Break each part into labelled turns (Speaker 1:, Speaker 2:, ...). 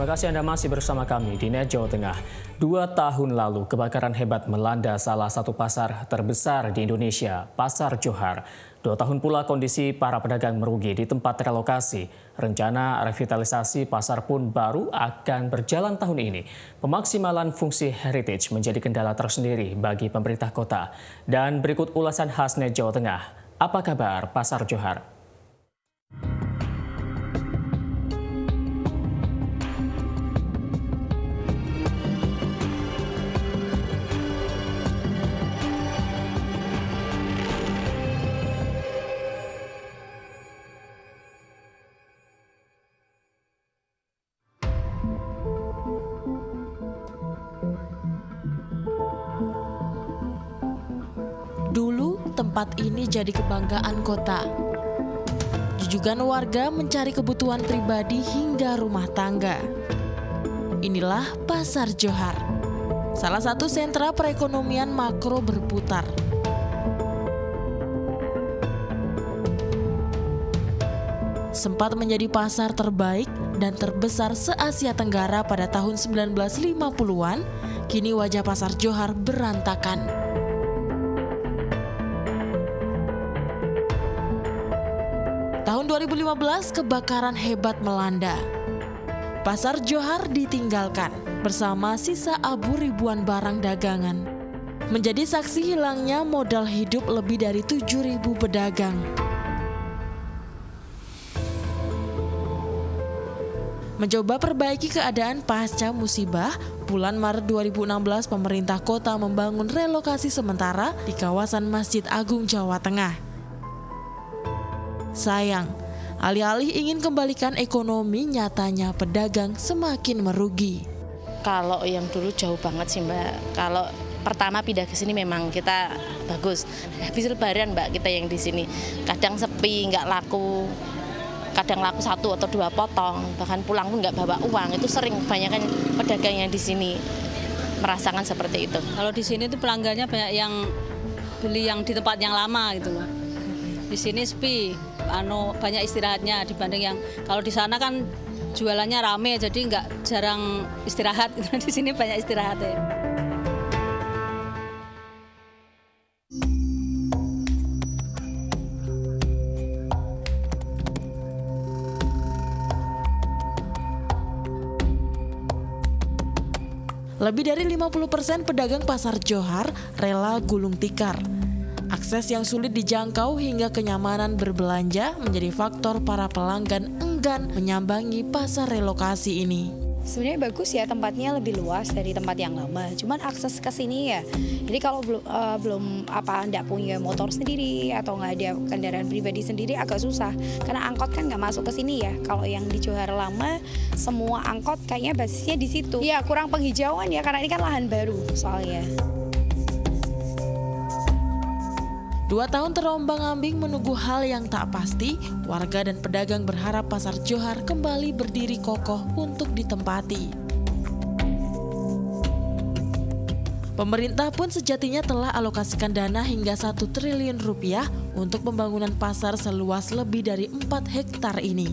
Speaker 1: Terima kasih Anda masih bersama kami di Net Jawa Tengah. 2 tahun lalu, kebakaran hebat melanda salah satu pasar terbesar di Indonesia, Pasar Johar. 2 tahun pula kondisi para pedagang merugi di tempat relokasi. Rencana revitalisasi pasar pun baru akan berjalan tahun ini. Pemaksimalan fungsi heritage menjadi kendala tersendiri bagi pemerintah kota. Dan berikut ulasan khas Net Jawa Tengah. Apa kabar Pasar Johar?
Speaker 2: Dulu, tempat ini jadi kebanggaan kota. Jujugan warga mencari kebutuhan pribadi hingga rumah tangga. Inilah Pasar Johar, salah satu sentra perekonomian makro berputar. Sempat menjadi pasar terbaik dan terbesar se-Asia Tenggara pada tahun 1950-an, kini wajah Pasar Johar berantakan. Tahun 2015, kebakaran hebat melanda. Pasar Johar ditinggalkan bersama sisa abu ribuan barang dagangan. Menjadi saksi hilangnya modal hidup lebih dari 7.000 pedagang. Mencoba perbaiki keadaan pasca musibah, bulan Maret 2016 pemerintah kota membangun relokasi sementara di kawasan Masjid Agung Jawa Tengah. Sayang, alih-alih ingin kembalikan ekonomi, nyatanya pedagang semakin merugi.
Speaker 3: Kalau yang dulu jauh banget sih Mbak. Kalau pertama pindah ke sini memang kita bagus. Habis lebaran Mbak kita yang di sini. Kadang sepi, nggak laku. Kadang laku 1 atau 2 potong. Bahkan pulang pun nggak bawa uang. Itu sering kebanyakan pedagang yang di sini merasakan seperti itu.
Speaker 4: Kalau di sini tuh pelanggannya banyak yang beli yang di tempat yang lama gitu loh. Di sini sepi, banyak istirahatnya dibanding yang kalau di sana kan jualannya rame jadi nggak jarang istirahat. Di sini banyak istirahatnya.
Speaker 2: Lebih dari 50% pedagang Pasar Johar rela gulung tikar. Akses yang sulit dijangkau hingga kenyamanan berbelanja menjadi faktor para pelanggan enggan menyambangi pasar relokasi ini.
Speaker 5: Sebenarnya bagus ya, tempatnya lebih luas dari tempat yang lama. Cuman akses ke sini ya. Jadi kalau nggak punya motor sendiri atau nggak ada kendaraan pribadi sendiri agak susah. Karena angkot kan nggak masuk ke sini ya. Kalau yang di Johar lama semua angkot kayaknya basisnya di situ. Ya kurang penghijauan ya karena ini kan lahan baru soalnya.
Speaker 2: 2 tahun terombang-ambing menunggu hal yang tak pasti, warga dan pedagang berharap Pasar Johar kembali berdiri kokoh untuk ditempati. Pemerintah pun sejatinya telah alokasikan dana hingga 1 triliun rupiah untuk pembangunan pasar seluas lebih dari 4 hektar ini.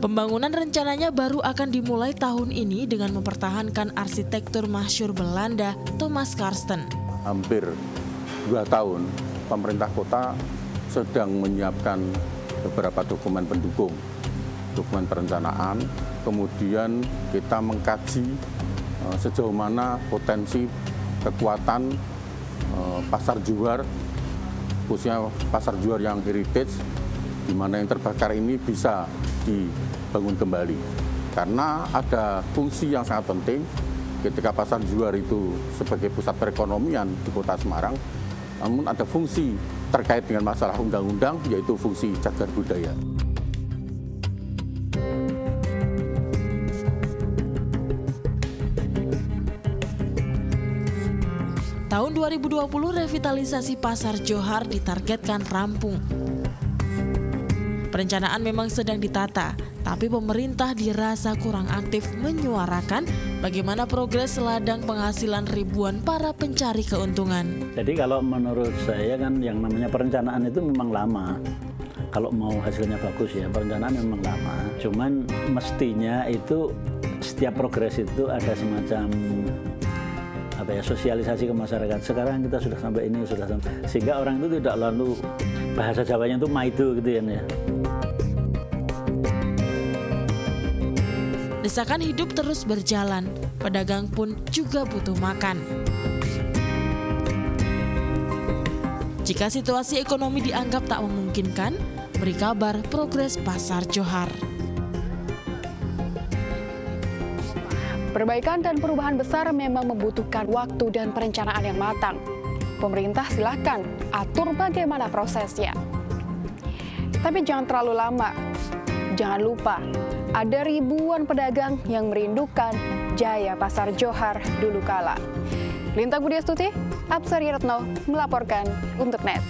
Speaker 2: Pembangunan rencananya baru akan dimulai tahun ini dengan mempertahankan arsitektur masyhur Belanda Thomas Karsten.
Speaker 6: Hampir 2 tahun, pemerintah kota sedang menyiapkan beberapa dokumen pendukung, dokumen perencanaan, kemudian kita mengkaji sejauh mana potensi kekuatan Pasar Johar, khususnya Pasar Johar yang heritage, di mana yang terbakar ini bisa dibangun kembali. Karena ada fungsi yang sangat penting ketika Pasar Johar itu sebagai pusat perekonomian di kota Semarang, namun ada fungsi terkait dengan masalah undang-undang, yaitu fungsi cagar budaya.
Speaker 2: Tahun 2020 revitalisasi Pasar Johar ditargetkan rampung. Perencanaan memang sedang ditata, tapi pemerintah dirasa kurang aktif menyuarakan bagaimana progres ladang penghasilan ribuan para pencari keuntungan.
Speaker 7: Jadi kalau menurut saya kan yang namanya perencanaan itu memang lama. kalau mau hasilnya bagus ya, perencanaan memang lama. Cuman mestinya itu setiap progres itu ada semacam sosialisasi ke masyarakat. Sekarang kita sudah sampai ini, sehingga orang itu tidak lalu bahasa Jawanya itu maido gitu ya.
Speaker 2: Desakan hidup terus berjalan, pedagang pun juga butuh makan. Jika situasi ekonomi dianggap tak memungkinkan, beri kabar progres Pasar Johar.
Speaker 8: Perbaikan dan perubahan besar memang membutuhkan waktu dan perencanaan yang matang. Pemerintah silahkan atur bagaimana prosesnya. Tapi jangan terlalu lama. Jangan lupa, ada ribuan pedagang yang merindukan jaya Pasar Johar dulu kala. Linta Budiastuti, Apsari Retno melaporkan untuk NET.